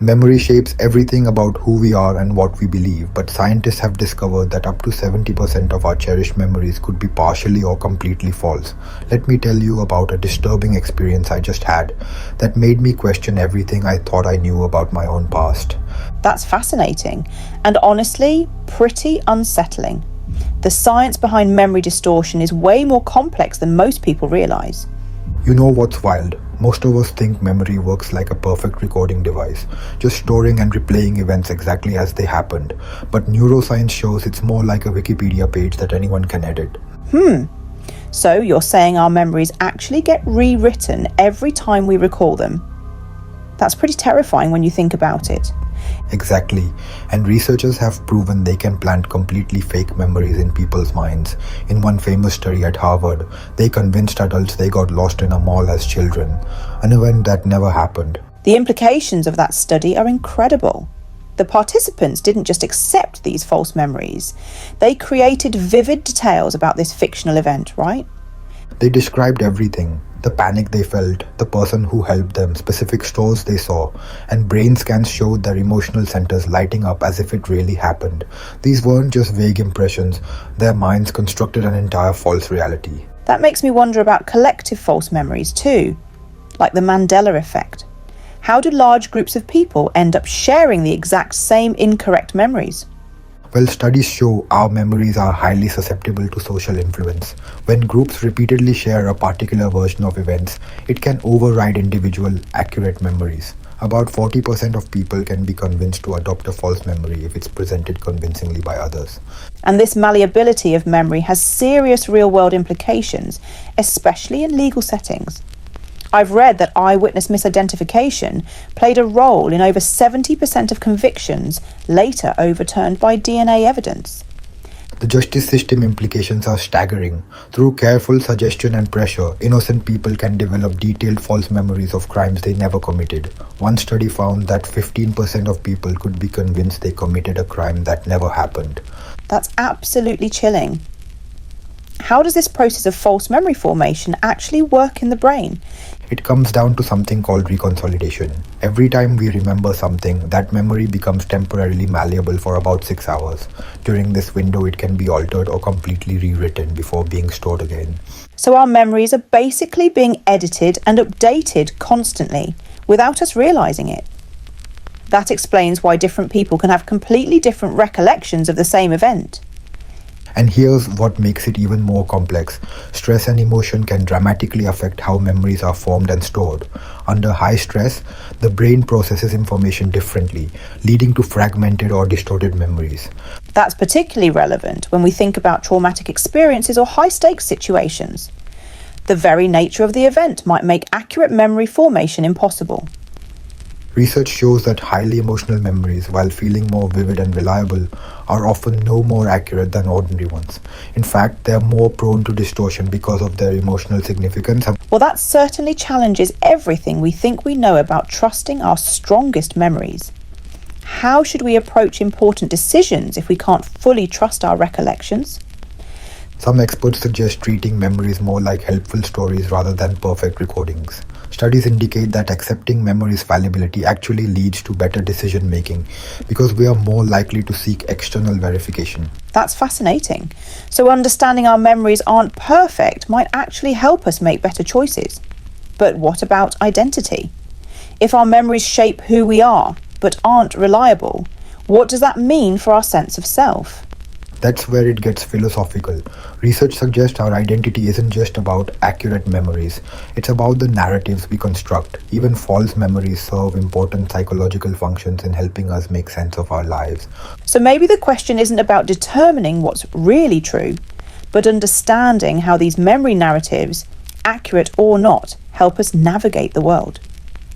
Memory shapes everything about who we are and what we believe, but scientists have discovered that up to 70% of our cherished memories could be partially or completely false. Let me tell you about a disturbing experience I just had that made me question everything I thought I knew about my own past. That's fascinating and honestly, pretty unsettling. The science behind memory distortion is way more complex than most people realise. You know what's wild? Most of us think memory works like a perfect recording device, just storing and replaying events exactly as they happened. But neuroscience shows it's more like a Wikipedia page that anyone can edit. So you're saying our memories actually get rewritten every time we recall them? That's pretty terrifying when you think about it. Exactly, and researchers have proven they can plant completely fake memories in people's minds. In one famous study at Harvard, they convinced adults they got lost in a mall as children, an event that never happened. The implications of that study are incredible. The participants didn't just accept these false memories, they created vivid details about this fictional event, right? They described everything: the panic they felt, the person who helped them, specific stores they saw, and brain scans showed their emotional centers lighting up as if it really happened. These weren't just vague impressions, their minds constructed an entire false reality. That makes me wonder about collective false memories too, like the Mandela effect. How do large groups of people end up sharing the exact same incorrect memories? Well, studies show our memories are highly susceptible to social influence. When groups repeatedly share a particular version of events, it can override individual, accurate memories. About 40% of people can be convinced to adopt a false memory if it's presented convincingly by others. And this malleability of memory has serious real-world implications, especially in legal settings. I've read that eyewitness misidentification played a role in over 70% of convictions later overturned by DNA evidence. The justice system implications are staggering. Through careful suggestion and pressure, innocent people can develop detailed false memories of crimes they never committed. One study found that 15% of people could be convinced they committed a crime that never happened. That's absolutely chilling. How does this process of false memory formation actually work in the brain? It comes down to something called reconsolidation. Every time we remember something, that memory becomes temporarily malleable for about 6 hours. During this window, it can be altered or completely rewritten before being stored again. So our memories are basically being edited and updated constantly, without us realising it. That explains why different people can have completely different recollections of the same event. And here's what makes it even more complex. Stress and emotion can dramatically affect how memories are formed and stored. Under high stress, the brain processes information differently, leading to fragmented or distorted memories. That's particularly relevant when we think about traumatic experiences or high-stakes situations. The very nature of the event might make accurate memory formation impossible. Research shows that highly emotional memories, while feeling more vivid and reliable, are often no more accurate than ordinary ones. In fact, they are more prone to distortion because of their emotional significance. Well, that certainly challenges everything we think we know about trusting our strongest memories. How should we approach important decisions if we can't fully trust our recollections? Some experts suggest treating memories more like helpful stories rather than perfect recordings. Studies indicate that accepting memory's fallibility actually leads to better decision making because we are more likely to seek external verification. That's fascinating. So understanding our memories aren't perfect might actually help us make better choices. But what about identity? If our memories shape who we are but aren't reliable, what does that mean for our sense of self? That's where it gets philosophical. Research suggests our identity isn't just about accurate memories, it's about the narratives we construct. Even false memories serve important psychological functions in helping us make sense of our lives. So maybe the question isn't about determining what's really true, but understanding how these memory narratives, accurate or not, help us navigate the world.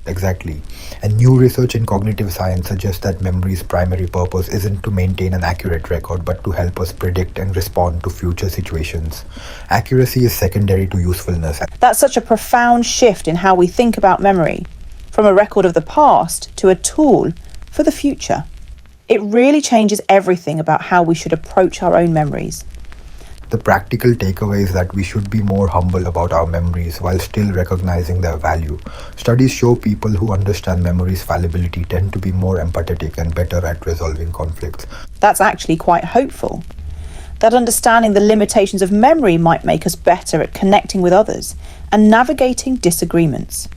Exactly. And new research in cognitive science suggests that memory's primary purpose isn't to maintain an accurate record, but to help us predict and respond to future situations. Accuracy is secondary to usefulness. That's such a profound shift in how we think about memory, from a record of the past to a tool for the future. It really changes everything about how we should approach our own memories. The practical takeaway is that we should be more humble about our memories while still recognizing their value. Studies show people who understand memory's fallibility tend to be more empathetic and better at resolving conflicts. That's actually quite hopeful. That understanding the limitations of memory might make us better at connecting with others and navigating disagreements.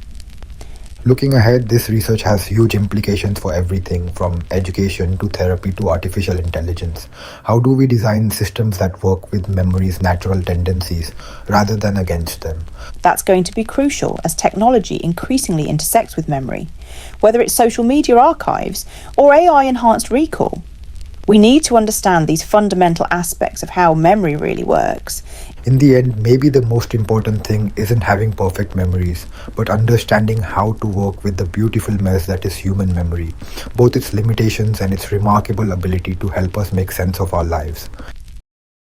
Looking ahead, this research has huge implications for everything from education to therapy to artificial intelligence. How do we design systems that work with memory's natural tendencies rather than against them? That's going to be crucial as technology increasingly intersects with memory, whether it's social media archives or AI-enhanced recall. We need to understand these fundamental aspects of how memory really works. In the end, maybe the most important thing isn't having perfect memories, but understanding how to work with the beautiful mess that is human memory, both its limitations and its remarkable ability to help us make sense of our lives.